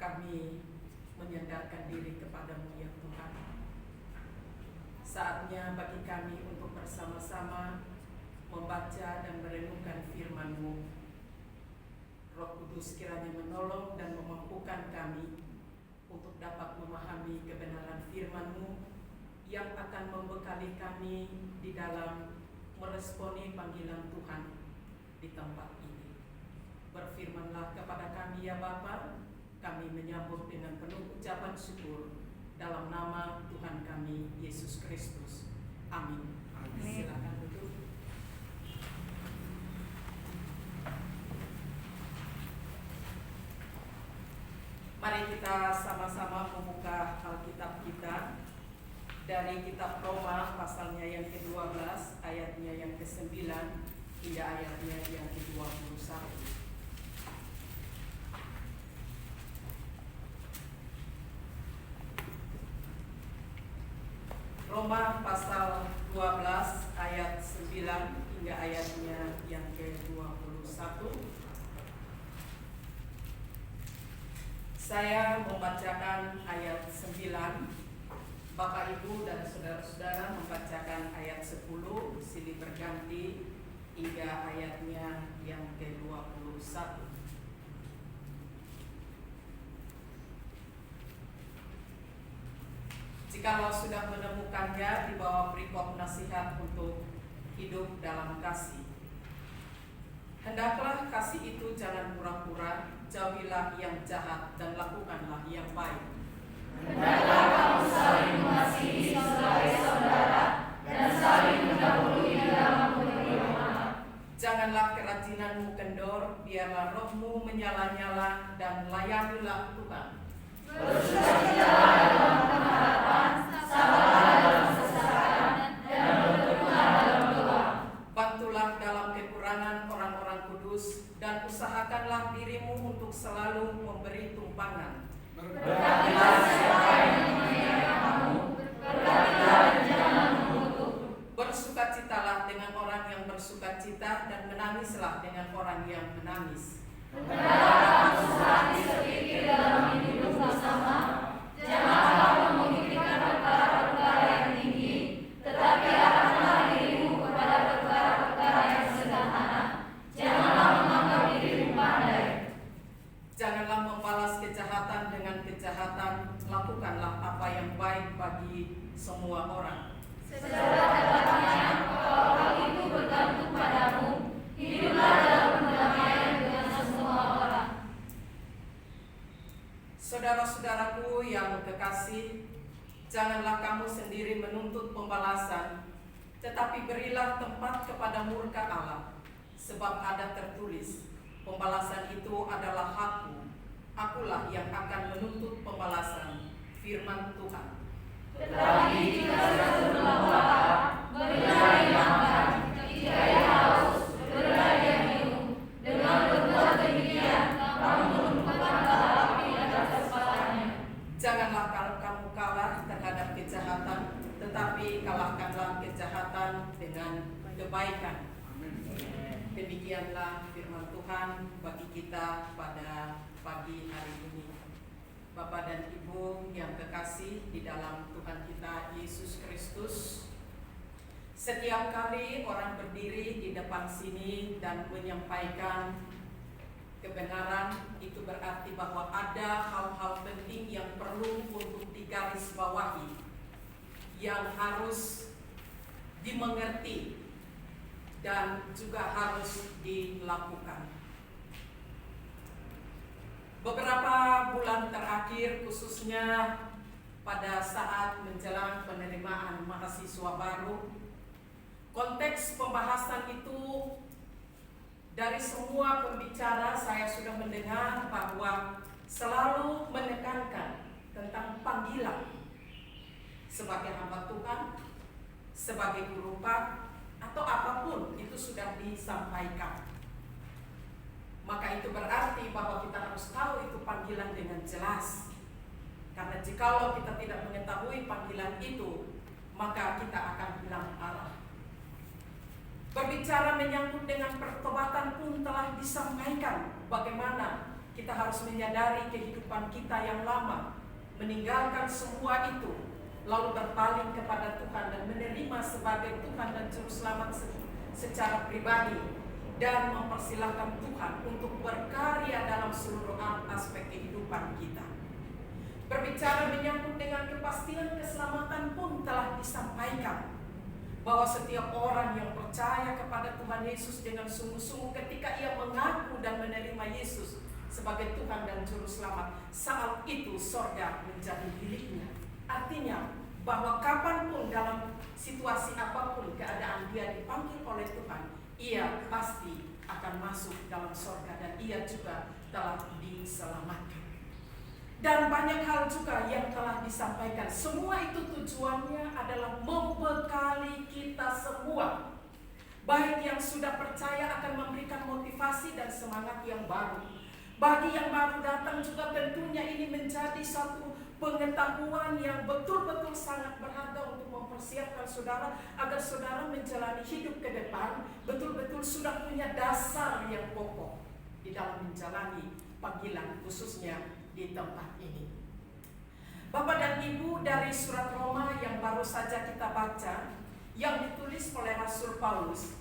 kami menyandarkan diri kepadamu ya Tuhan. Saatnya bagi kami untuk bersama-sama membaca dan merenungkan firman-Mu. Roh Kudus kiranya menolong dan memampukan kami untuk dapat memahami kebenaran firman-Mu yang akan membekali kami di dalam meresponi panggilan Tuhan di tempat ini. Berfirmanlah kepada kami ya Bapa, kami menyambut dengan penuh ucapan syukur dalam nama Tuhan kami Yesus Kristus. Amin. Silakan duduk. Mari kita sama-sama membuka Alkitab kita dari kitab Roma pasalnya yang ke-12, ayatnya yang ke-9 hingga ayatnya yang ke-21. Roma pasal 12 ayat 9 hingga ayatnya yang ke-21. Saya membacakan ayat 9. Bapak, Ibu, dan saudara-saudara membacakan ayat 10 silih berganti hingga ayatnya yang ke-21. Jikalau sudah menemukannya di bawah perikop nasihat untuk hidup dalam kasih, hendaklah kasih itu jangan pura-pura, jauhilah yang jahat dan lakukanlah yang baik. Hendaklah kamu saling mengasihi sebagai saudara dan saling mendahului dalam memberi hormat. Janganlah kerajinanmu kendor, biarlah rohmu menyala-nyala dan layanilah Tuhan. Bersukacitalah dalam pengharapan, sabarlah dalam kesesakan, dan bertekunlah dalam doa. Bantulah dalam kekurangan orang-orang kudus, dan usahakanlah dirimu untuk selalu memberi tumpangan. Berkatilah siapa yang menganiaya kamu, berkatilah dan jangan mengutuk. Bersukacitalah dengan orang yang bersukacita, dan menangislah dengan orang yang menangis. Hendaklah kamu sehati sepikir dalam hidup bersama, janganlah memikirkan perkara-perkara yang tinggi, tetapi arahkanlah dirimu kepada perkara-perkara yang sederhana. Janganlah menganggap dirimu pandai. Janganlah membalas kejahatan dengan kejahatan, lakukanlah apa yang baik bagi semua orang. Sebab-sebabnya, kalau hal itu bergantung padamu, hiduplah dalam pendamaian dengan semua orang. Saudara-saudaraku yang kekasih, janganlah kamu sendiri menuntut pembalasan, tetapi berilah tempat kepada murka Allah, sebab ada tertulis, pembalasan itu adalah hakku, akulah yang akan menuntut pembalasan, firman Tuhan. Tetapi jika satu berlapar, berilah ia makan, jika ia haus, berilah ia minum. Dengan berbuat demikian, kamu menumpahkanlah api atas kepalanya. Janganlah kamu kalah terhadap kejahatan, tetapi kalahkanlah kejahatan dengan kebaikan. Demikianlah firman Tuhan bagi kita pada pagi hari ini. Bapak dan Ibu yang kekasih di dalam Tuhan kita Yesus Kristus, setiap kali orang berdiri di depan sini dan menyampaikan kebenaran, itu berarti bahwa ada hal-hal penting yang perlu untuk digarisbawahi, yang harus dimengerti dan juga harus dilakukan. Beberapa bulan terakhir, khususnya pada saat menjelang penerimaan mahasiswa baru, konteks pembahasan itu dari semua pembicara saya sudah mendengar bahwa selalu menekankan tentang panggilan sebagai hamba Tuhan, sebagai guru pak, atau apapun itu sudah disampaikan. Maka itu berarti bahwa kita harus tahu itu panggilan dengan jelas. Karena jikalau kita tidak mengetahui panggilan itu, maka kita akan hilang arah. Berbicara menyangkut dengan pertobatan pun telah disampaikan bagaimana kita harus menyadari kehidupan kita yang lama, meninggalkan semua itu, lalu berpaling kepada Tuhan dan menerima sebagai Tuhan dan Juru Selamat secara pribadi, dan mempersilahkan Tuhan untuk berkarya dalam seluruh aspek kehidupan kita. Berbicara menyangkut dengan kepastian keselamatan pun telah disampaikan, bahwa setiap orang yang percaya kepada Tuhan Yesus dengan sungguh-sungguh ketika ia mengaku dan menerima Yesus sebagai Tuhan dan Juru Selamat, saat itu sorga menjadi miliknya. Artinya bahwa kapanpun dalam situasi apapun keadaan dia dipanggil oleh Tuhan, ia pasti akan masuk dalam sorga dan ia juga telah diselamatkan. Dan banyak hal juga yang telah disampaikan. Semua itu tujuannya adalah membekali kita semua, baik yang sudah percaya akan memberikan motivasi dan semangat yang baru. Bagi yang baru datang juga tentunya ini menjadi satu pengetahuan yang betul-betul sangat berharga untuk mempersiapkan saudara agar saudara menjalani hidup ke depan betul-betul sudah punya dasar yang pokok di dalam menjalani panggilan, khususnya di tempat ini. Bapak dan Ibu, dari surat Roma yang baru saja kita baca, yang ditulis oleh Rasul Paulus,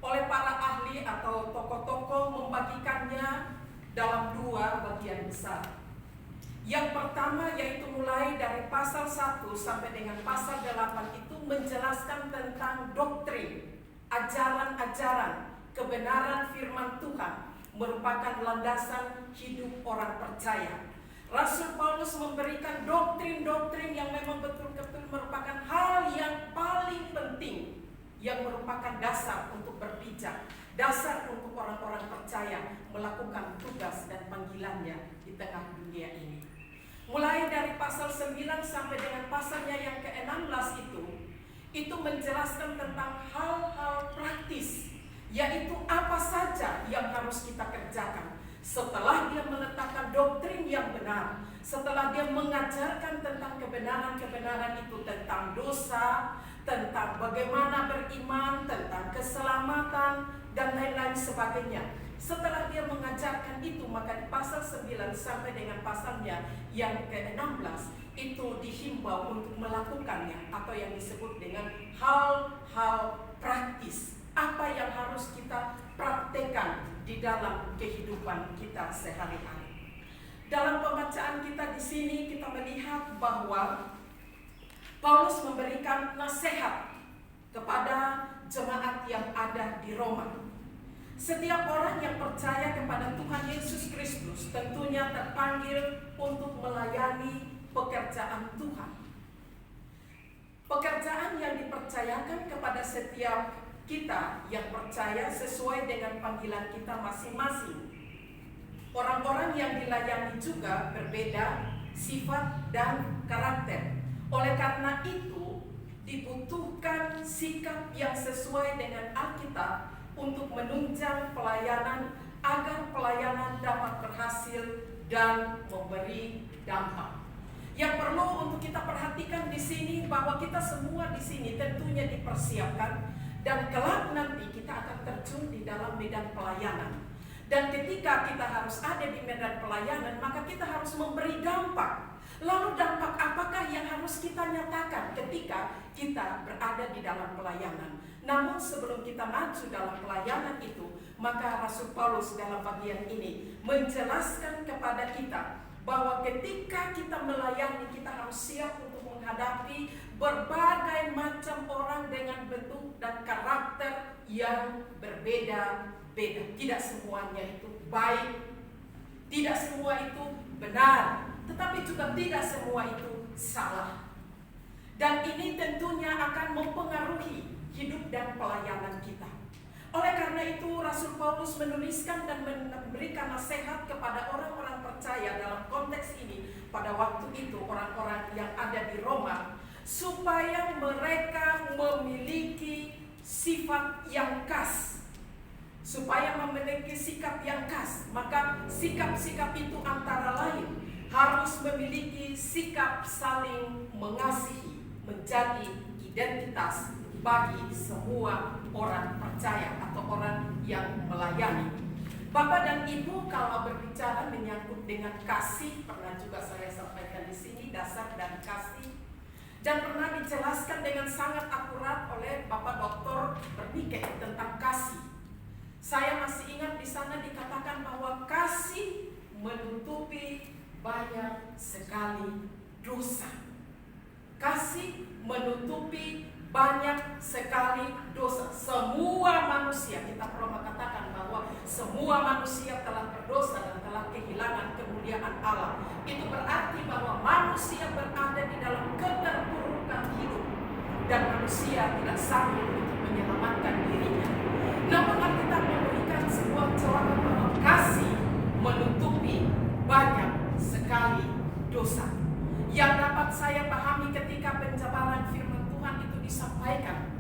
oleh para ahli atau tokoh-tokoh membagikannya dalam dua bagian besar. Yang pertama yaitu mulai dari pasal 1 sampai dengan pasal 8 itu menjelaskan tentang doktrin, ajaran-ajaran, kebenaran firman Tuhan merupakan landasan hidup orang percaya. Rasul Paulus memberikan doktrin-doktrin yang memang betul-betul merupakan hal yang paling penting, yang merupakan dasar untuk berpijak, dasar untuk orang-orang percaya melakukan tugas dan panggilannya di tengah dunia ini. Mulai dari pasal 9 sampai dengan pasalnya yang ke-16 itu menjelaskan tentang hal-hal praktis, yaitu apa saja yang harus kita kerjakan setelah dia meletakkan doktrin yang benar, setelah dia mengajarkan tentang kebenaran-kebenaran itu, tentang dosa, tentang bagaimana beriman, tentang keselamatan, dan lain-lain sebagainya. Setelah dia mengajarkan itu, maka di pasal 9 sampai dengan pasalnya yang ke-16 itu dihimbau untuk melakukannya, atau yang disebut dengan hal-hal praktis. Apa yang harus kita praktekkan di dalam kehidupan kita sehari-hari. Dalam pembacaan kita di sini kita melihat bahwa Paulus memberikan nasihat kepada jemaat yang ada di Roma. Setiap orang yang percaya kepada Tuhan Yesus Kristus tentunya terpanggil untuk melayani pekerjaan Tuhan. Pekerjaan yang dipercayakan kepada setiap kita yang percaya sesuai dengan panggilan kita masing-masing. Orang-orang yang dilayani juga berbeda sifat dan karakter. Oleh karena itu, dibutuhkan sikap yang sesuai dengan Alkitab untuk menunjang pelayanan agar pelayanan dapat berhasil dan memberi dampak. Yang perlu untuk kita perhatikan di sini bahwa kita semua di sini tentunya dipersiapkan dan kelak nanti kita akan terjun di dalam medan pelayanan. Dan ketika kita harus ada di medan pelayanan, maka kita harus memberi dampak. Lalu dampak apakah yang harus kita nyatakan ketika kita berada di dalam pelayanan? Namun sebelum kita maju dalam pelayanan itu, maka Rasul Paulus dalam bagian ini menjelaskan kepada kita bahwa ketika kita melayani, kita harus siap untuk menghadapi berbagai macam orang dengan bentuk dan karakter yang berbeda-beda. Tidak semuanya itu baik, tidak semua itu benar, tetapi juga tidak semua itu salah. Dan ini tentunya akan mempengaruhi hidup dan pelayanan kita. Oleh karena itu Rasul Paulus menuliskan dan memberikan nasihat kepada orang-orang percaya dalam konteks ini pada waktu itu, orang-orang yang ada di Roma, supaya mereka memiliki sifat yang khas. Supaya memiliki sikap yang khas, maka sikap-sikap itu antara lain harus memiliki sikap saling mengasihi, menjadi identitas bagi semua orang percaya atau orang yang melayani. Bapak dan Ibu, kalau berbicara menyangkut dengan kasih, pernah juga saya sampaikan di sini dasar dari kasih, dan pernah dijelaskan dengan sangat akurat oleh Bapak Dr. Bernike tentang kasih. Saya masih ingat di sana dikatakan bahwa kasih menutupi banyak sekali dosa. Kasih menutupi banyak sekali dosa. Semua manusia, kita perlu mengatakan bahwa semua manusia telah berdosa dan telah kehilangan kemuliaan Allah. Itu berarti bahwa manusia berada di dalam keterpurukan hidup dan manusia tidak sanggup untuk menyelamatkan dirinya. Namun Alkitab memberikan sebuah jawaban bahwa kasih menutupi banyak sekali dosa. Yang dapat saya pahami ketika penjabaran firman Tuhan itu disampaikan,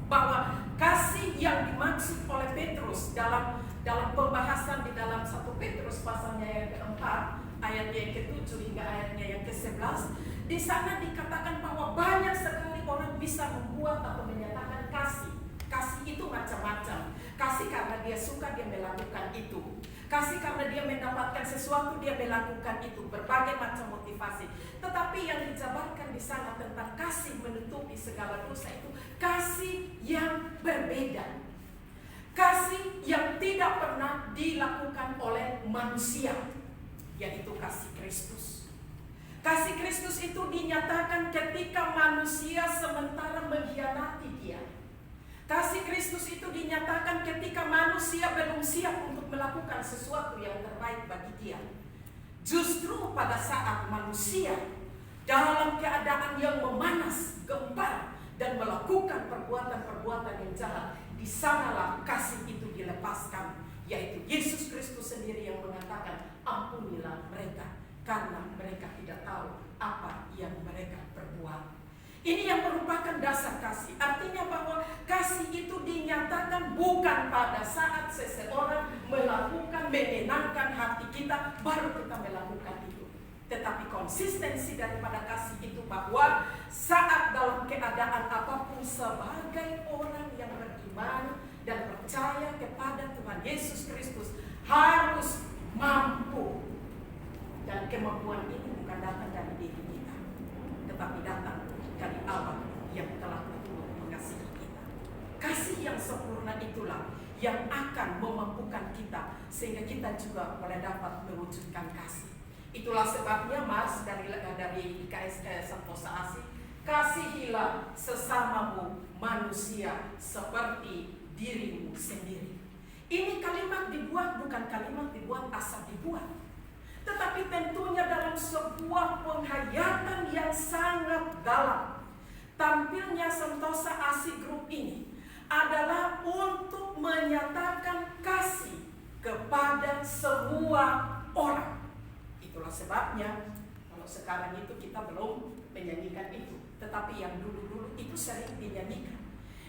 bahwa kasih yang dimaksud oleh Petrus dalam pembahasan di dalam 1 Petrus pasalnya yang keempat, ayatnya yang ke-7 hingga ayatnya yang ke-11, di sana dikatakan bahwa banyak sekali orang bisa membuat atau menyatakan kasih. Kasih itu macam-macam. Kasih karena dia suka, dia melakukan itu. Kasih karena dia mendapatkan sesuatu, dia melakukan itu. Berbagai macam motivasi. Tetapi yang dijabarkan di sana tentang kasih menutupi segala dosa itu kasih yang berbeda. Kasih yang tidak pernah dilakukan oleh manusia, yaitu kasih Kristus. Kasih Kristus itu dinyatakan ketika manusia sementara mengkhianati dia. Kasih Kristus itu dinyatakan ketika manusia belum siap untuk melakukan sesuatu yang terbaik bagi dia. Justru pada saat manusia dalam keadaan yang memanas, gempar, dan melakukan perbuatan-perbuatan yang jahat, di sanalah kasih itu dilepaskan, yaitu Yesus Kristus sendiri yang mengatakan, ampunilah mereka, karena mereka tidak tahu apa yang mereka perbuat. Ini yang merupakan dasar kasih. Artinya bahwa kasih itu dinyatakan bukan pada saat seseorang melakukan menyenangkan hati kita, baru kita melakukan itu. Tetapi konsistensi daripada kasih itu bahwa saat dalam keadaan apapun sebagai orang yang beriman dan percaya kepada Tuhan Yesus Kristus harus mampu. Dan kemampuan ini bukan datang dari diri kita, tetapi datang dari Allah yang telah betul mengasihi kita. Kasih yang sempurna itulah yang akan memampukan kita sehingga kita juga boleh dapat mewujudkan kasih. Itulah sebabnya Mas dari IKS Santosa Asih, kasihilah sesamamu manusia seperti dirimu sendiri. Ini kalimat dibuat bukan kalimat dibuat asal dibuat, tetapi tentunya dalam sebuah penghayatan yang sangat dalam. Tampilnya Santosa Asih Group ini adalah untuk menyatakan kasih kepada semua orang. Itulah sebabnya kalau sekarang itu kita belum menyanyikan itu, tetapi yang dulu-dulu itu sering dinyanyikan.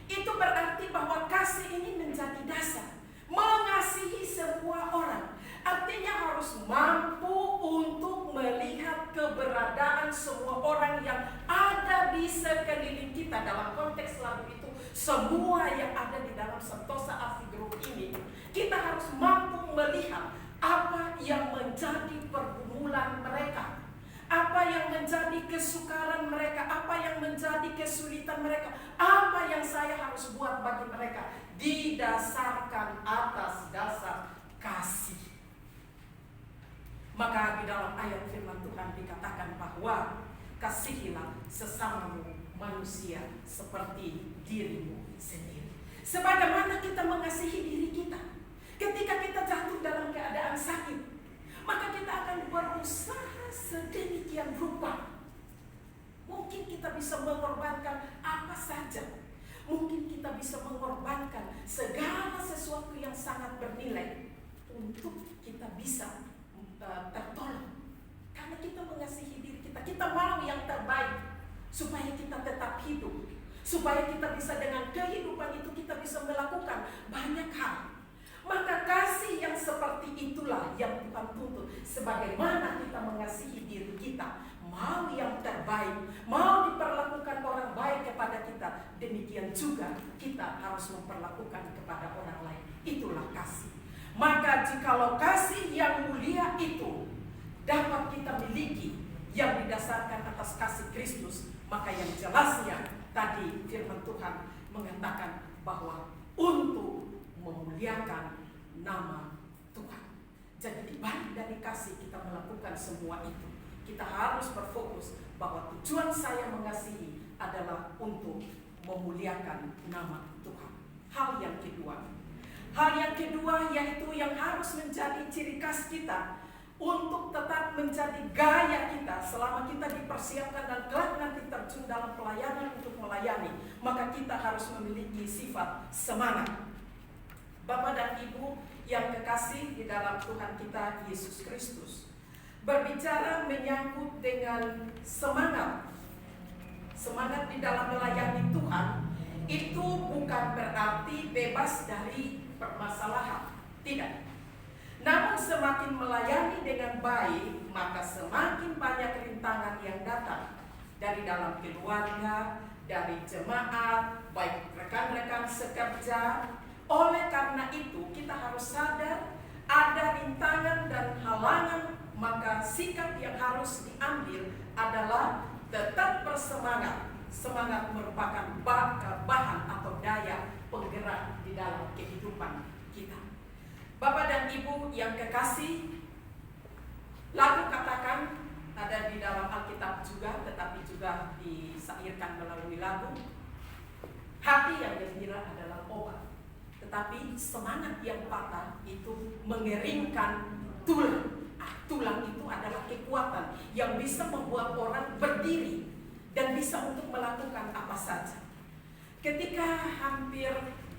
Itu berarti bahwa kasih ini menjadi dasar mengasihi semua orang. Artinya harus mampu untuk melihat keberadaan semua orang yang ada di sekeliling kita. Dalam konteks lagu itu, semua yang ada di dalam Santosa Asih Group ini, kita harus mampu melihat apa yang menjadi pergumulan mereka, apa yang menjadi kesukaran mereka, apa yang menjadi kesulitan mereka, apa yang saya harus buat bagi mereka, didasarkan atas dasar kasih. Maka di dalam ayat firman Tuhan dikatakan bahwa kasihilah sesamamu manusia seperti dirimu sendiri. Sebagaimana kita mengasihi diri kita. Ketika kita jatuh dalam keadaan sakit, maka kita akan berusaha sedemikian rupa. Mungkin kita bisa mengorbankan apa saja. Mungkin kita bisa mengorbankan segala sesuatu yang sangat bernilai untuk kita bisa tertolong. Karena kita mengasihi diri kita. Kita mau yang terbaik supaya kita tetap hidup, supaya kita bisa dengan kehidupan itu kita bisa melakukan banyak hal. Maka kasih yang seperti itulah yang Tuhan tuntut. Sebagaimana kita mengasihi diri kita, mau yang terbaik, mau diperlakukan orang baik kepada kita, demikian juga kita harus memperlakukan kepada orang lain. Itulah kasih. Maka jikalau kasih yang mulia itu dapat kita miliki yang didasarkan atas kasih Kristus, maka yang jelasnya tadi firman Tuhan mengatakan bahwa untuk memuliakan nama Tuhan. Jadi di balik dari kasih kita melakukan semua itu. Kita harus berfokus bahwa tujuan saya mengasihi adalah untuk memuliakan nama Tuhan. Hal yang kedua yaitu yang harus menjadi ciri khas kita untuk tetap menjadi gaya kita selama kita dipersiapkan dan kelak nanti terjun dalam pelayanan untuk melayani, maka kita harus memiliki sifat semangat. Bapak dan Ibu yang kekasih di dalam Tuhan kita Yesus Kristus, berbicara menyangkut dengan semangat di dalam melayani Tuhan, itu bukan berarti bebas dari permasalahan, tidak. Namun semakin melayani dengan baik, maka semakin banyak rintangan yang datang dari dalam keluarga, dari jemaat, baik rekan-rekan sekerja. Oleh karena itu kita harus sadar ada rintangan dan halangan, maka sikap yang harus diambil adalah tetap bersemangat. Semangat merupakan bahan atau daya penggerak di dalam kehidupan kita. Bapak dan Ibu yang kekasih, lagu katakan ada di dalam Alkitab juga, tetapi juga disairkan melalui lagu. Hati yang gembira adalah obat, tetapi semangat yang patah itu mengeringkan tulang. Tulang itu adalah kekuatan yang bisa membuat orang berdiri dan bisa untuk melakukan apa saja. Ketika hampir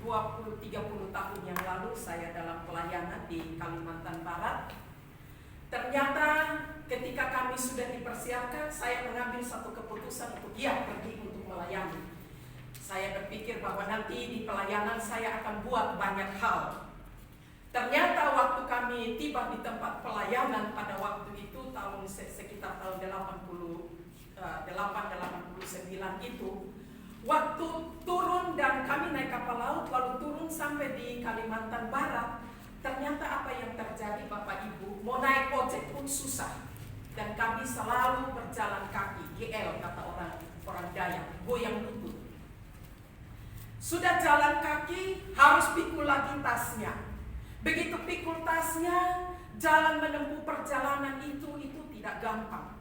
20-30 tahun yang lalu saya dalam pelayanan di Kalimantan Barat, ternyata ketika kami sudah dipersiapkan, saya mengambil satu keputusan untuk pergi untuk melayani. Saya berpikir bahwa nanti di pelayanan saya akan buat banyak hal. Ternyata waktu kami tiba di tempat pelayanan pada waktu itu sekitar tahun 89 itu, waktu turun dan kami naik kapal laut lalu turun sampai di Kalimantan Barat, ternyata apa yang terjadi Bapak Ibu, mau naik ojek pun susah dan kami selalu berjalan kaki, GL kata orang Dayak, goyang lutut. Sudah jalan kaki harus pikul lagi tasnya. Begitu pikul tasnya, jalan menempuh perjalanan itu tidak gampang.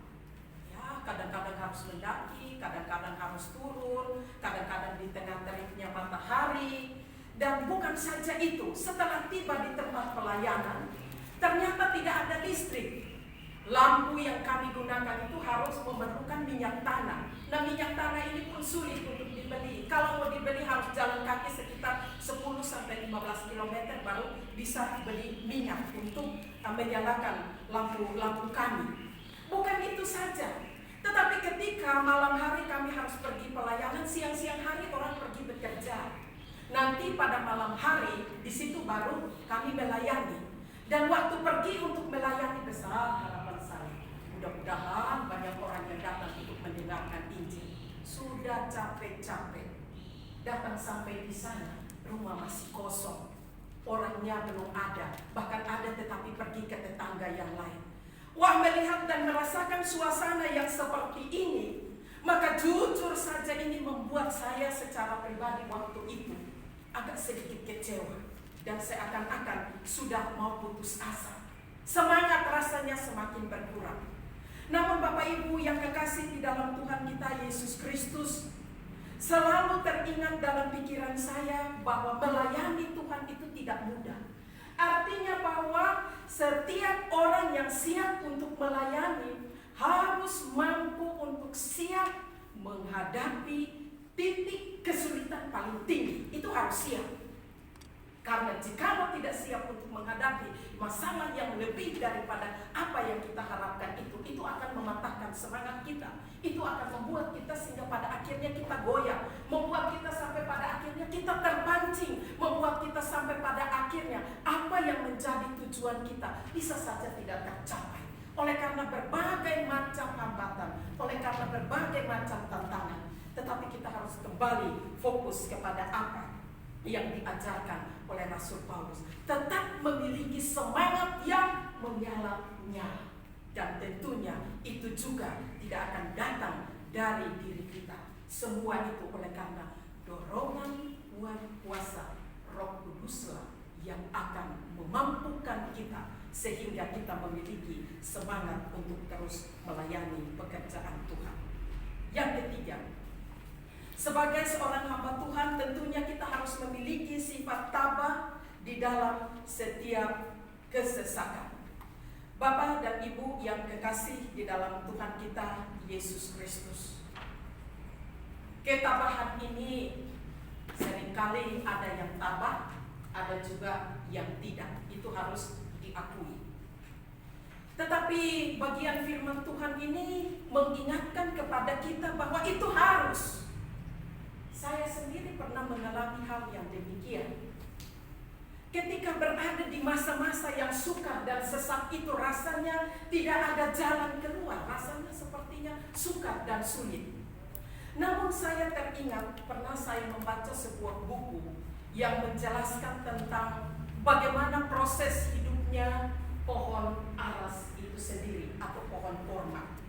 Ya, kadang-kadang harus mendaki, kadang-kadang harus turun, kadang-kadang di tengah teriknya matahari. Dan bukan saja itu, setelah tiba di tempat pelayanan, ternyata tidak ada listrik. Lampu yang kami gunakan itu harus memerlukan minyak tanah. Nah, minyak tanah ini pun sulit untuk dibeli. Kalau mau dibeli harus jalan kaki sekitar 10-15 km baru bisa beli minyak untuk menyalakan lampu kami. Bukan itu saja, tetapi ketika malam hari kami harus pergi pelayanan, siang-siang hari orang pergi bekerja. Nanti pada malam hari di situ baru kami melayani. Dan waktu pergi untuk melayani, besar harapan saya, mudah-mudahan banyak orang yang datang untuk mendengarkan Injil. Sudah capek-capek datang sampai di sana, rumah masih kosong, orangnya belum ada, bahkan ada tetapi pergi ke tetangga yang lain. Wah, melihat dan merasakan suasana yang seperti ini, maka jujur saja ini membuat saya secara pribadi waktu itu agak sedikit kecewa. Dan seakan-akan sudah mau putus asa. Semangat rasanya semakin berkurang. Namun Bapak Ibu yang kekasih di dalam Tuhan kita Yesus Kristus, selalu teringat dalam pikiran saya bahwa melayani Tuhan itu tidak mudah. Artinya bahwa setiap orang yang siap untuk melayani harus mampu untuk siap menghadapi titik kesulitan paling tinggi. Itu harus siap. Karena jika tidak siap untuk menghadapi masalah yang lebih daripada apa yang kita harapkan itu akan mematahkan semangat kita. Itu akan membuat kita sehingga pada akhirnya kita goyah, membuat kita sampai pada akhirnya kita terpancing, membuat kita sampai pada akhirnya apa yang menjadi tujuan kita bisa saja tidak tercapai. Oleh karena berbagai macam hambatan, oleh karena berbagai macam tantangan. Tetapi kita harus kembali fokus kepada apa? yang diajarkan oleh Rasul Paulus. Tetap memiliki semangat yang menyala-nyala. Dan tentunya itu juga tidak akan datang dari diri kita. Semua itu oleh karena dorongan kuasa Roh Kuduslah yang akan memampukan kita sehingga kita memiliki semangat untuk terus melayani pekerjaan Tuhan. Yang ketiga, sebagai seorang hamba Tuhan tentunya kita harus memiliki sifat tabah di dalam setiap kesesakan. Bapak dan Ibu yang kekasih di dalam Tuhan kita Yesus Kristus, ketabahan ini seringkali ada yang tabah, ada juga yang tidak. Itu harus diakui. Tetapi bagian firman Tuhan ini mengingatkan kepada kita bahwa itu harus. Saya sendiri pernah mengalami hal yang demikian. Ketika berada di masa-masa yang sukar dan sesak itu rasanya tidak ada jalan keluar. Rasanya sepertinya sukar dan sulit. Namun saya teringat pernah saya membaca sebuah buku yang menjelaskan tentang bagaimana proses hidupnya pohon aras itu sendiri atau pohon korma.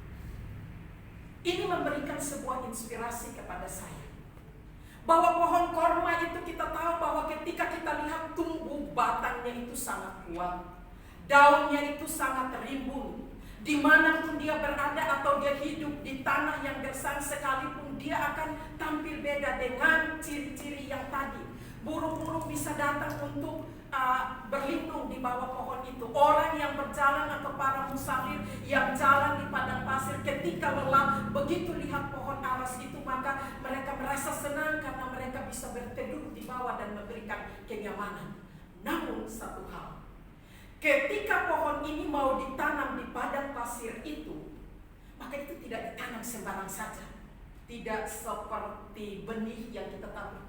Ini memberikan sebuah inspirasi kepada saya. Bahwa pohon korma itu kita tahu bahwa ketika kita lihat tumbuh batangnya itu sangat kuat. Daunnya itu sangat rimbun. Dimanapun dia berada atau dia hidup di tanah yang gersang sekalipun dia akan tampil beda dengan ciri-ciri yang tadi. Burung-burung bisa datang untuk berlindung di bawah pohon itu. Orang yang berjalan atau para musafir yang jalan di padang pasir ketika lelah begitu lihat pohon aras itu maka mereka merasa senang karena mereka bisa berteduh di bawah dan memberikan kenyamanan. Namun satu hal, ketika pohon ini mau ditanam di padang pasir itu, maka itu tidak ditanam sembarang saja. Tidak seperti benih yang kita tabur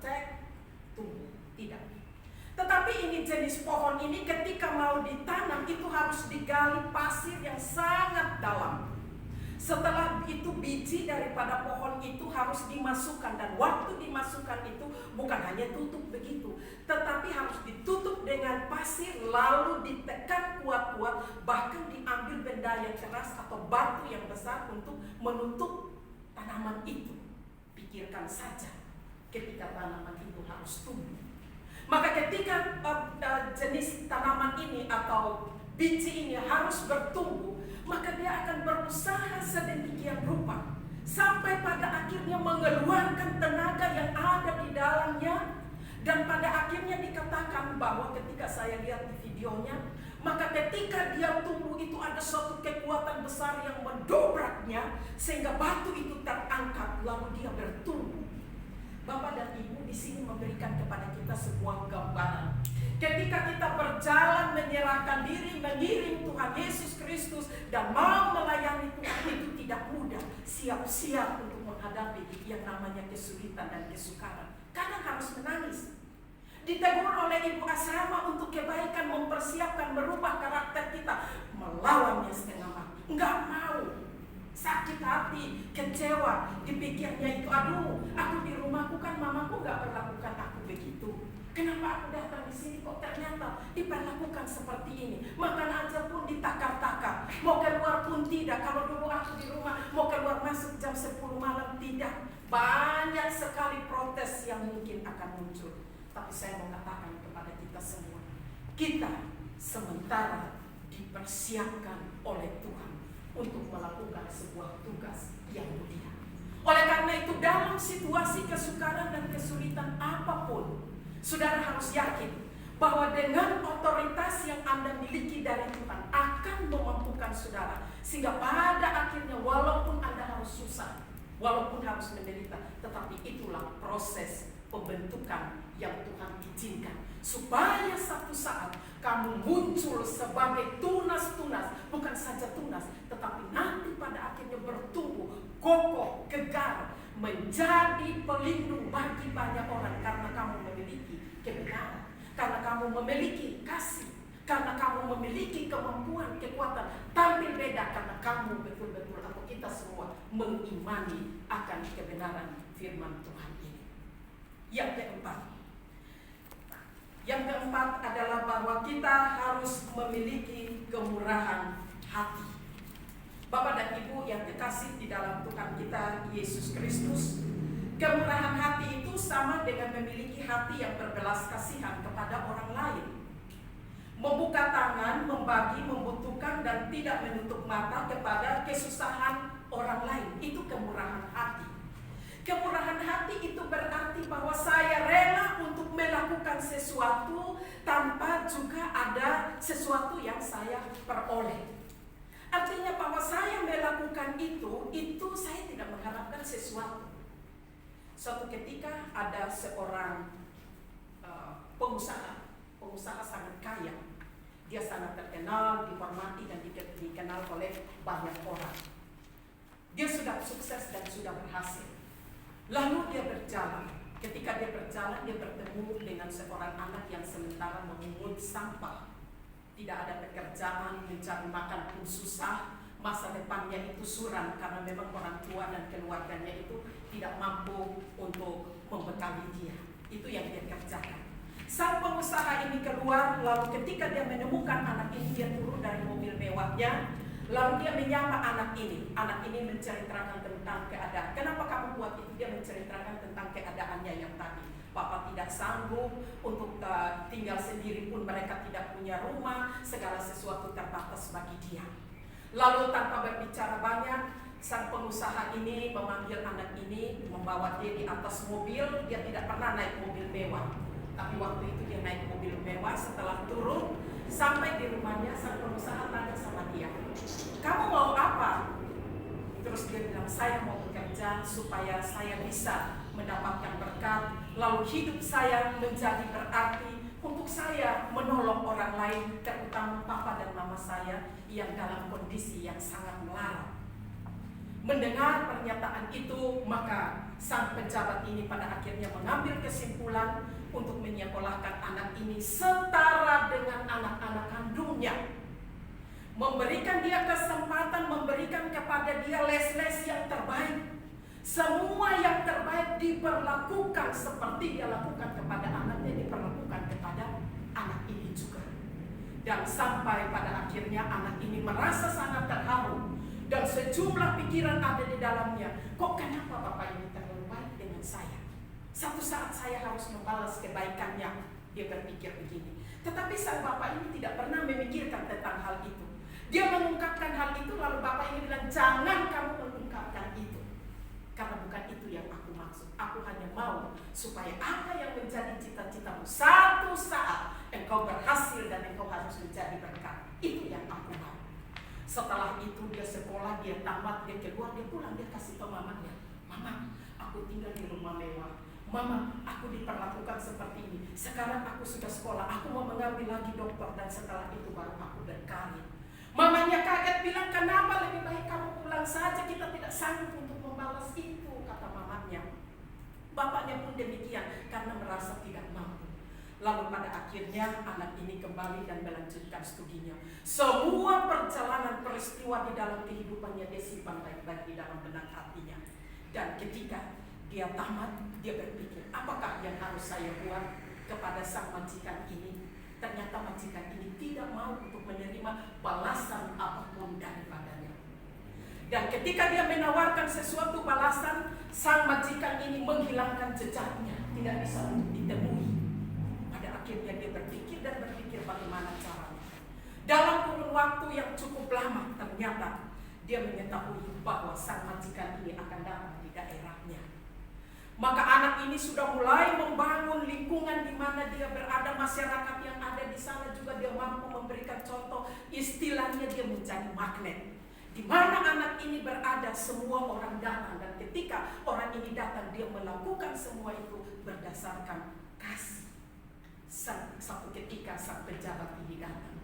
tumbuh, tidak. Tetapi ini jenis pohon ini ketika mau ditanam itu harus digali pasir yang sangat dalam. Setelah itu biji daripada pohon itu harus dimasukkan dan waktu dimasukkan itu bukan hanya tutup begitu, tetapi harus ditutup dengan pasir lalu ditekan kuat-kuat, bahkan diambil benda yang keras atau batu yang besar untuk menutup tanaman itu. Pikirkan saja ketika tanaman itu harus tumbuh. Maka ketika jenis tanaman ini atau biji ini harus bertumbuh, maka dia akan berusaha sedemikian rupa sampai pada akhirnya mengeluarkan tenaga yang ada di dalamnya. Dan pada akhirnya dikatakan bahwa ketika saya lihat di videonya, maka ketika dia tumbuh itu ada suatu kekuatan besar yang mendobraknya sehingga batu itu terangkat lalu dia bertumbuh. Bapak dan Ibu di sini memberikan kepada kita sebuah gambaran. Ketika kita berjalan menyerahkan diri mengiring Tuhan Yesus Kristus dan mau melayani Tuhan itu tidak mudah. Siap-siap untuk menghadapi yang namanya kesulitan dan kesukaran. Kadang harus menangis. Ditegur oleh ibu asrama untuk kebaikan, mempersiapkan merubah karakter kita, melawannya setengah mati. Enggak mau. Sakit hati, kecewa, dipikirnya itu, aduh, aku di rumahku kan mamaku gak perlakukan aku begitu. Kenapa aku datang di sini kok ternyata diperlakukan seperti ini? Makan aja pun ditakar-takar, mau keluar pun tidak. Kalau dulu aku di rumah mau keluar masuk jam 10 malam tidak. Banyak sekali protes yang mungkin akan muncul. Tapi saya mau katakan kepada kita semua, kita sementara dipersiapkan oleh Tuhan untuk melakukan sebuah tugas yang mulia. Oleh karena itu dalam situasi kesukaran dan kesulitan apapun, saudara harus yakin bahwa dengan otoritas yang Anda miliki dari Tuhan akan memampukan saudara. Sehingga pada akhirnya walaupun Anda harus susah, walaupun harus menderita, tetapi itulah proses pembentukan yang Tuhan izinkan. Supaya satu saat kamu muncul sebagai tunas-tunas, bukan saja tunas, tetapi nanti pada akhirnya bertumbuh, kokoh, gegar, menjadi pelindung bagi banyak orang karena kamu memiliki kebenaran, karena kamu memiliki kasih, karena kamu memiliki kemampuan, kekuatan, tampil beda karena kamu betul-betul atau kita semua mengimani akan kebenaran firman Tuhan ini. Yang keempat, Yang keempat adalah bahwa kita harus memiliki kemurahan hati. Bapak dan Ibu yang kekasih di dalam Tuhan kita Yesus Kristus, kemurahan hati itu sama dengan memiliki hati yang berbelas kasihan kepada orang lain. Membuka tangan, membagi, membutuhkan, dan tidak menutup mata kepada kesusahan orang lain. Itu kemurahan hati. Kemurahan hati itu berarti bahwa saya rela untuk melakukan sesuatu tanpa juga ada sesuatu yang saya peroleh. Artinya bahwa saya melakukan itu saya tidak mengharapkan sesuatu. Suatu ketika ada seorang pengusaha sangat kaya. Dia sangat terkenal, dihormati, dan dikenal oleh banyak orang. Dia sudah sukses dan sudah berhasil. Lalu dia berjalan. Ketika dia berjalan, dia bertemu dengan seorang anak yang sementara memungut sampah. Tidak ada pekerjaan, mencari makan pun susah. Masa depannya itu suram karena memang orang tua dan keluarganya itu tidak mampu untuk membekali dia. Itu yang dia kerjakan. Sang pengusaha ini keluar, lalu ketika dia menemukan anak ini, dia turun dari mobil mewahnya. Lalu dia menyapa anak ini. Anak ini menceritakan tentang keadaan. Kenapa kamu buat itu? Dia menceritakan tentang keadaannya yang tadi. Papa tidak sanggup untuk tinggal sendiri pun, mereka tidak punya rumah, segala sesuatu terbatas bagi dia. Lalu tanpa berbicara banyak, sang pengusaha ini memanggil anak ini, membawa dia di atas mobil. Dia tidak pernah naik mobil mewah, tapi waktu itu dia naik mobil mewah. Setelah turun, sampai di rumahnya, sang pengusaha tanya sama dia, kamu mau apa? Terus dia bilang, saya mau bekerja supaya saya bisa mendapatkan berkat, lalu hidup saya menjadi berarti untuk saya menolong orang lain, terutama papa dan mama saya yang dalam kondisi yang sangat melarat. Mendengar pernyataan itu, maka sang pejabat ini pada akhirnya mengambil kesimpulan untuk menyekolahkan anak ini setara dengan anak-anak kandungnya. Memberikan dia kesempatan, memberikan kepada dia les-les yang terbaik. Semua yang terbaik diperlakukan seperti dia lakukan kepada anaknya, diperlakukan kepada anak ini juga. Dan sampai pada akhirnya anak ini merasa sangat terharu. Dan sejumlah pikiran ada di dalamnya. Kok kenapa bapak ini terlalu baik dengan saya? Satu saat saya harus membalas kebaikannya. Dia berpikir begini. Tetapi sang bapak ini tidak pernah memikirkan tentang hal itu. Dia mengungkapkan hal itu, lalu bapak ini bilang, jangan kamu mengungkapkan itu. Karena bukan itu yang aku maksud. Aku hanya mau supaya apa yang menjadi cita-citamu, satu saat engkau berhasil dan engkau harus menjadi berkat. Itu yang aku mau. Setelah itu dia sekolah, dia tamat, dia keluar, dia pulang, dia kasih tahu mamanya, mama, aku tinggal di rumah mewah. Mama, aku diperlakukan seperti ini. Sekarang aku sudah sekolah, aku mau mengambil lagi dokter, dan setelah itu baru aku berkarir. Mamanya kaget, bilang, kenapa lebih baik kamu pulang saja, kita tidak sanggup untuk membalas itu, kata mamanya. Bapaknya pun demikian, karena merasa tidak mampu. Lalu pada akhirnya anak ini kembali dan melanjutkan studinya. Semua perjalanan peristiwa di dalam kehidupannya dia simpan baik-baik di dalam benak hatinya. Dan ketika dia tamat, dia berpikir, apakah yang harus saya buat kepada sang majikan ini? Ternyata majikan ini tidak mau untuk menerima balasan apapun daripadanya. Dan ketika dia menawarkan sesuatu balasan, sang majikan ini menghilangkan jejaknya, tidak bisa untuk ditemui. Pada akhirnya dia berpikir bagaimana caranya. Dalam kurun waktu yang cukup lama, ternyata dia mengetahui bahwa sang majikan ini akan datang di daerahnya. Maka anak ini sudah mulai membangun lingkungan di mana dia berada, masyarakat yang ada di sana juga dia mampu memberikan contoh. Istilahnya dia menjadi magnet. Di mana anak ini berada, semua orang datang, dan ketika orang ini datang, dia melakukan semua itu berdasarkan kasih. Satu ketika sang pejabat ini datang.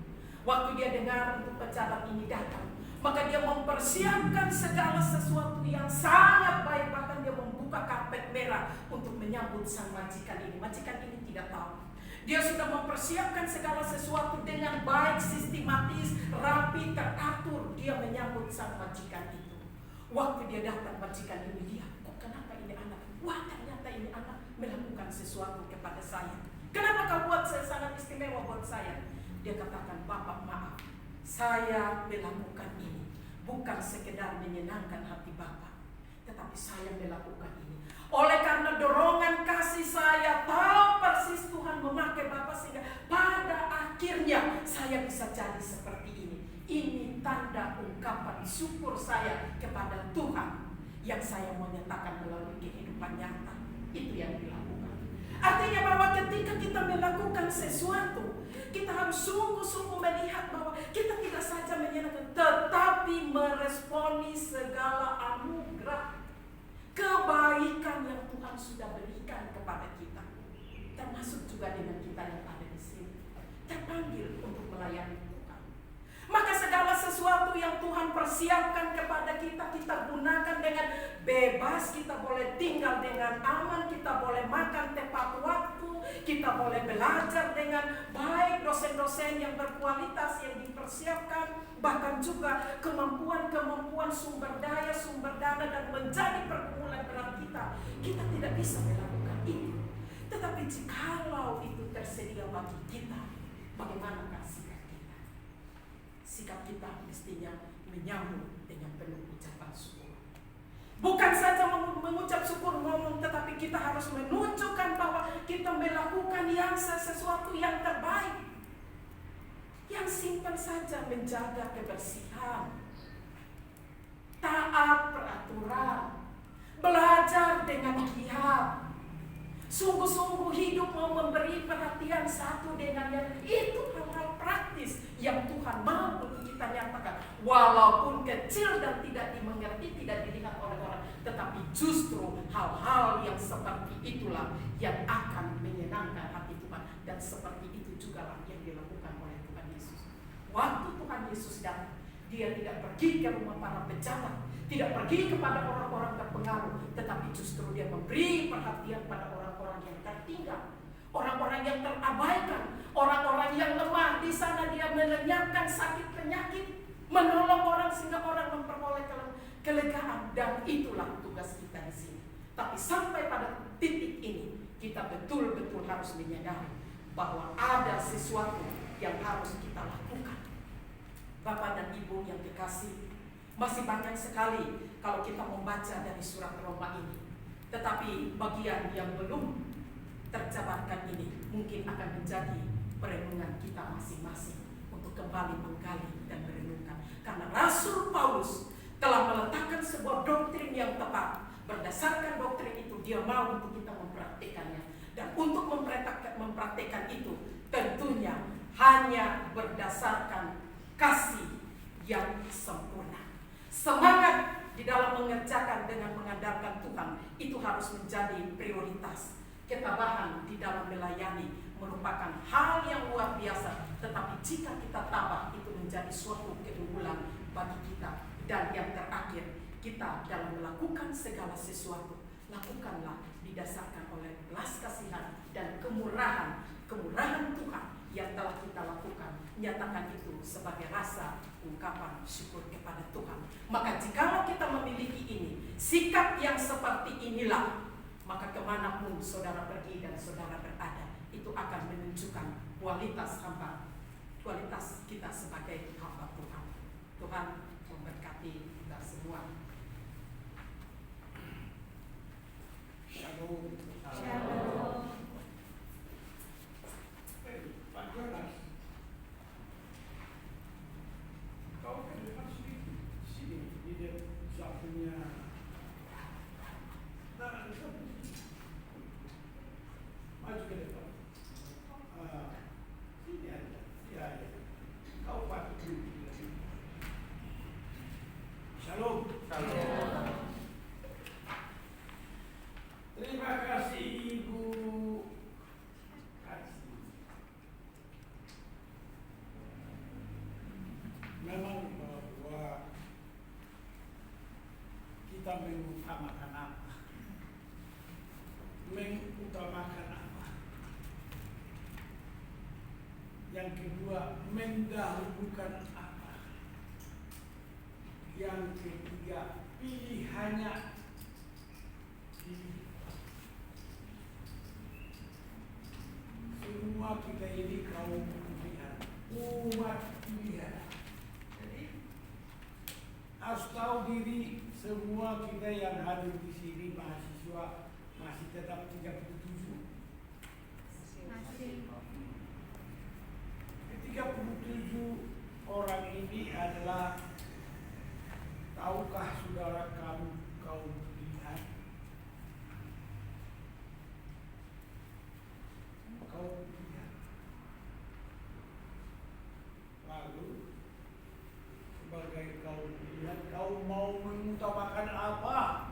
Waktu dia dengar untuk pejabat ini datang, maka dia mempersiapkan segala sesuatu yang sangat baik. Bahkan dia membuka karpet merah untuk menyambut sang majikan ini. Majikan ini tidak tahu. Dia sudah mempersiapkan segala sesuatu dengan baik, sistematis, rapi, teratur. Dia menyambut sang majikan itu. Waktu dia datang, majikan ini lihat, kok kenapa ini anak? Wah, ternyata ini anak melakukan sesuatu kepada saya. Kenapa kau buat saya sangat istimewa buat saya? Dia katakan, Bapak maaf, saya melakukan ini bukan sekedar menyenangkan hati Bapak, tetapi saya melakukan ini oleh karena dorongan kasih saya, tahu persis Tuhan memakai Bapak sehingga pada akhirnya saya bisa jadi seperti ini. Ini tanda ungkapan syukur saya kepada Tuhan yang saya mau nyatakan melalui kehidupan nyata. Itu yang dilakukan. Artinya bahwa ketika kita melakukan sesuatu, kita harus sungguh-sungguh melihat bahwa kita tidak saja menyenangkan, tetapi meresponi segala anugerah kebaikan yang Tuhan sudah berikan kepada kita, termasuk juga dengan kita yang ada di sini, terpanggil untuk melayani Tuhan. Maka segala sesuatu yang Tuhan persiapkan kepada kita, kita gunakan dengan bebas. Kita boleh tinggal dengan aman, kita boleh makan tepat waktu, kita boleh belajar dengan baik, dosen-dosen yang berkualitas yang dipersiapkan, bahkan juga kemampuan sumber daya, sumber dana, dan menjadi pergumulan berat kita. Kita tidak bisa melakukan itu. Tetapi jikalau itu tersedia bagi kita, bagaimanakah sikap kita? Sikap kita mestinya menyambut dengan penuh ucapan syukur. Bukan saja mengucap syukur ngomong, tetapi kita harus menunjukkan bahwa kita melakukan yang sesuatu yang terbaik. Yang simpan saja, menjaga kebersihan, taat peraturan, belajar dengan giat, sungguh-sungguh hidup mau memberi perhatian satu dengan yang itu, hal-hal praktis yang Tuhan mau untuk kita nyatakan. Walaupun kecil dan tidak dimengerti, tidak dilihat oleh orang, tetapi justru hal-hal yang seperti itulah yang akan menyenangkan hati Tuhan. Dan seperti itu juga lah yang dilakukan oleh Tuhan Yesus. Waktu Tuhan Yesus datang, dia tidak pergi ke rumah para pejabat, tidak pergi kepada orang-orang terpengaruh, tetapi justru dia memberi perhatian pada orang-orang yang tertinggal, orang-orang yang terabaikan, orang-orang yang lemah. Di sana dia melenyapkan sakit penyakit, menolong orang sehingga orang memperoleh kelegaan. Dan itulah tugas kita di sini. Tapi sampai pada titik ini, kita betul-betul harus menyadari bahwa ada sesuatu yang harus kita lakukan. Bapak dan Ibu yang dikasihi, masih banyak sekali kalau kita membaca dari surat Roma ini. Tetapi bagian yang belum terjabarkan ini mungkin akan menjadi perenungan kita masing-masing untuk kembali menggali dan merenungkan. Karena Rasul Paulus telah meletakkan sebuah doktrin yang tepat. Berdasarkan doktrin itu dia mau untuk kita mempraktikannya. Dan untuk mempraktikkan itu tentunya hanya berdasarkan kasih yang sempurna. Semangat di dalam mengerjakan dengan mengandalkan Tuhan itu harus menjadi prioritas. Ketabahan di dalam melayani merupakan hal yang luar biasa. Tetapi jika kita tabah, itu menjadi suatu keunggulan bagi kita. Dan yang terakhir, kita dalam melakukan segala sesuatu, lakukanlah didasarkan oleh belas kasihan dan kemurahan Tuhan yang telah kita lakukan. Nyatakan itu sebagai rasa ungkapan syukur kepada Tuhan. Maka jikalau kita memiliki ini, sikap yang seperti inilah, maka kemanapun saudara pergi dan saudara berada, itu akan menunjukkan kualitas kita sebagai hamba Tuhan. Tuhan memberkati kita semua. Shalom. Shalom. Pak Jonas, kau kan depan sini di sampingnya. Nah, itu maju ke depan. Sini aja, ya. Kau patut duduk. Shalom. Shalom. Terima kasih Ibu Kasih. Memang bahwa kita mengutamakan apa? Mengutamakan apa? Yang kedua, mendahulukan apa? Yang ketiga, pilihannya pilih. semua kita yang hadir di sini mahasiswa masih tetap 37. Masih. 37 orang ini adalah, tahukah saudara kaum pilihan? Kaum pilihan. Lalu sebagai kaum pilihan, kau mau mengutamakan apa?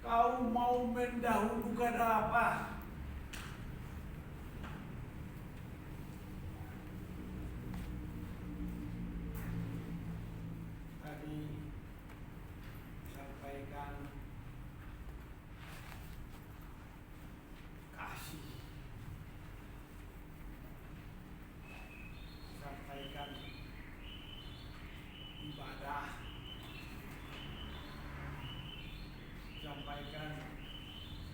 Kau mau mendahulukan apa? Tadi sampaikan kasih, sampaikan ibadah, sampaikan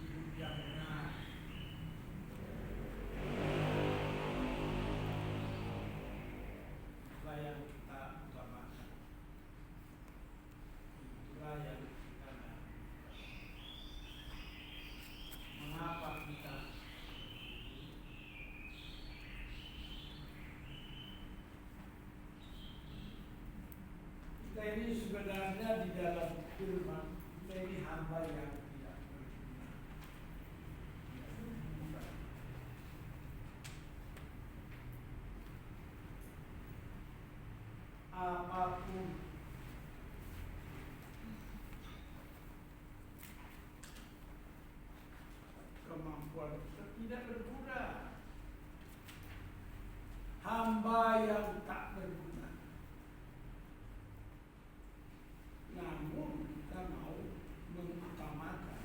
hidup yang benar. Itulah yang kita utamakan. Itulah yang kita lakukan. Mengapa kita ini sebenarnya di dalam firman kita ini hamba yang tidak berguna. Apapun kemampuan kita tidak berguna. Hamba yang tak berguna. Namun kita mau mengutamakan,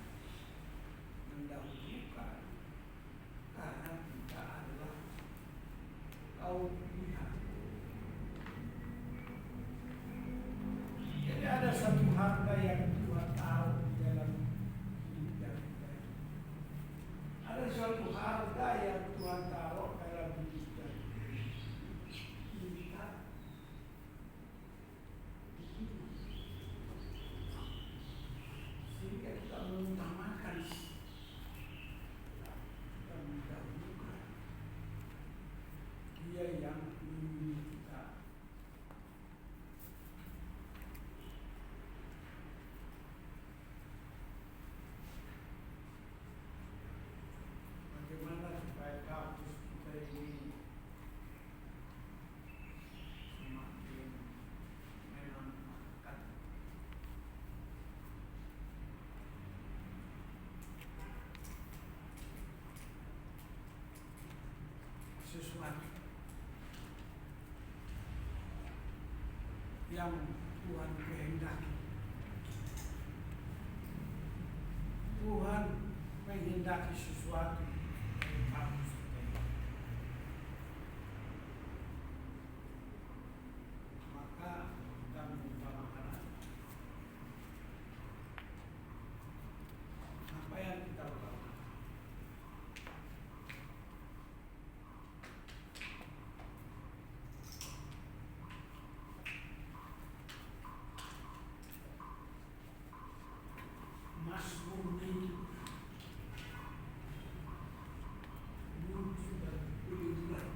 mendahulukan, karena kita adalah kaum pilihan. Jadi ada satu harga yang Tuhan taruh di dalam hidup kita. Ada suatu harga yang Tuhan taruh dalam hidup kita. Sehingga kita mengutamakan, kita mendahulukan Dia yang memilih kita. Bagaimana supaya kampus kita ini semakin menyenangkan? Sesuatu yang Tuhan kehendaki. Tuhan menghendaki sesuatu dari kampus kita ini. Maka kita mengutamakan apa yang kita utamakan. Mas Murni lucu dan liburan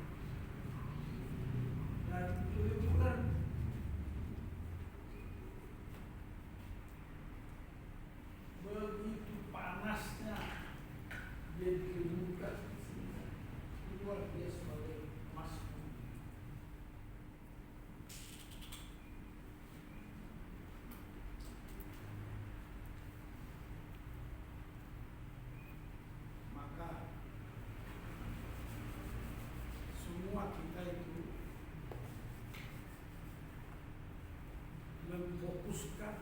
begitu panasnya dia dikemukan keluar dia sebagai Mas Murni. Maka semua kita itu memfokuskan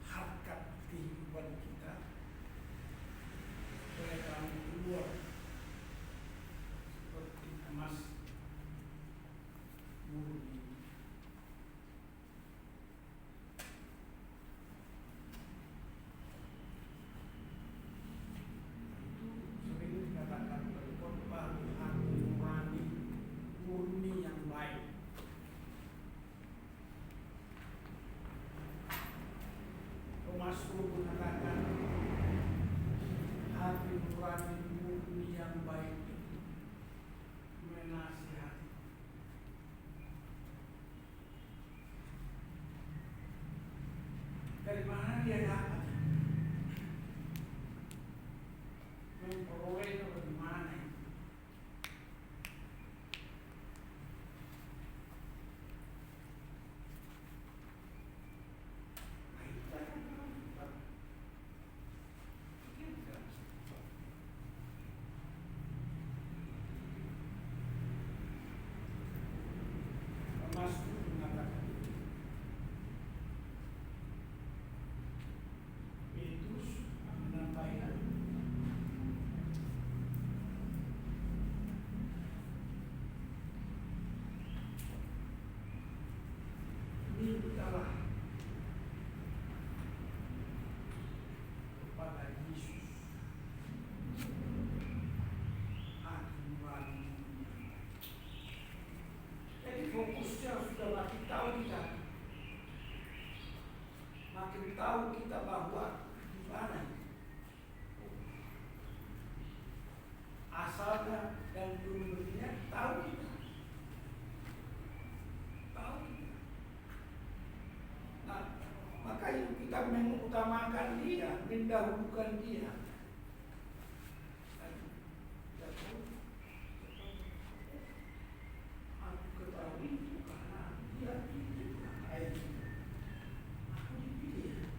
harkat kehidupan kita supaya kami keluar seperti Mas Murni. Sering dikatakan berkorban hati nurani murni yang baik. fokusnya sudah makin tahu kita. Makin tahu kita bahwa di mana asalnya dan dulunya tahu kita. Tahu kita. Nah, makanya kita mengutamakan dia, mendahulukan dia. Aku ketahui itu karena dia itu kayak aku dipilih.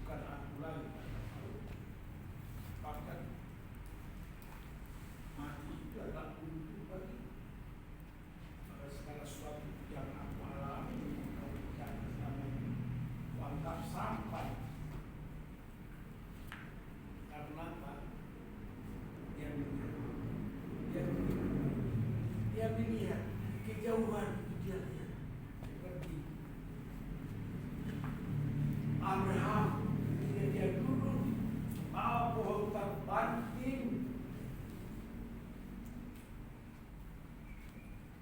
Bukan aku lagi, bahkan mati itu adalah untuk bagi pada segala sesuatu yang aku alami, yang kamu anggap sampai. Karena apa? Dia melihat kejauhan itu dia lihat seperti Abraham dia duduk bawa pohon terbanting,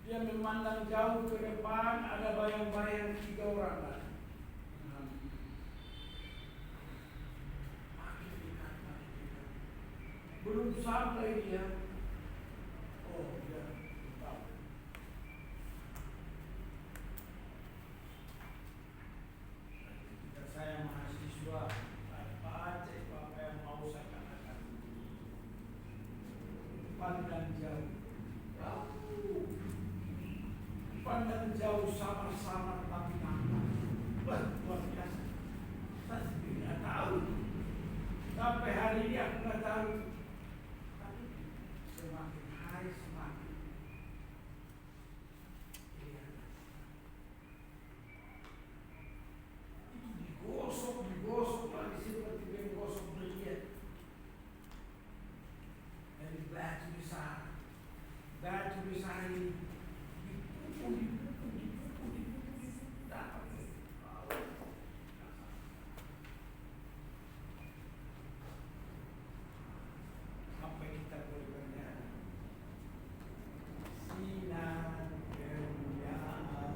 dia memandang jauh ke depan, ada bayang-bayang 3 orang lagi. Makin dekat. Belum sampai dia, oh dia tahu. Ketika saya mahasiswa, saya baca apa yang mau saya katakan. Pandang jauh, pandang jauh sama-sama tapi nampak. Luar biasa. Saya sendiri nggak tahu. Sampai hari ini aku nggak tahu. Tapi semakin hari semakin digosok lagi seperti menggosok belian dari batu besar ini dipukul dapat sampai kita boleh bernyanyi sinar kemuliaan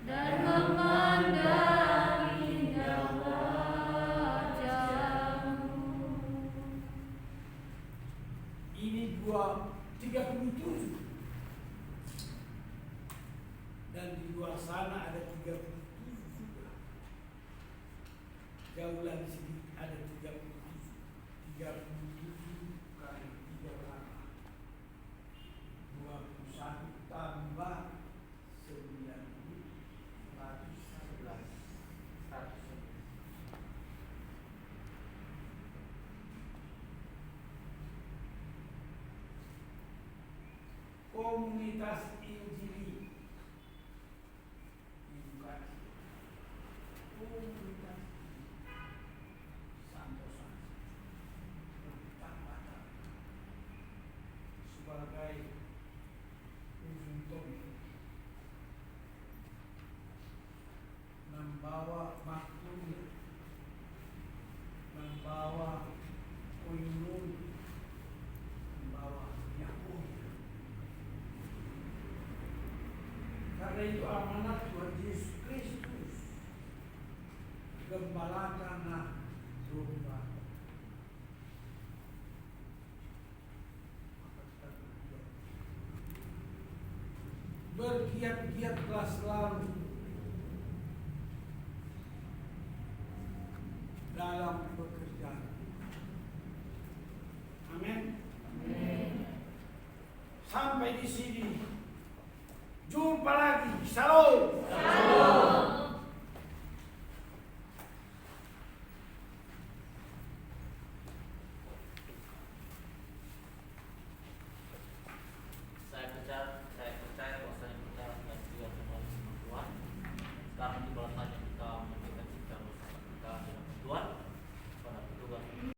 dan memandang indah wajah-Mu. Ini 37 dan di luar sana ada 37 juga. Jauh lagi sini ada 37 kali 3 21 tambah 9.111. Komunitas Injili edukasi komunitas Santosa bertambah sebagai ujung tombak membawa maklumnya, membawa koinun, membawa Yahudi. Karena itu amanah menggembalakanlah domba. Bergiat-giatlah selalu dalam pekerjaan. Amin. Sampai di sini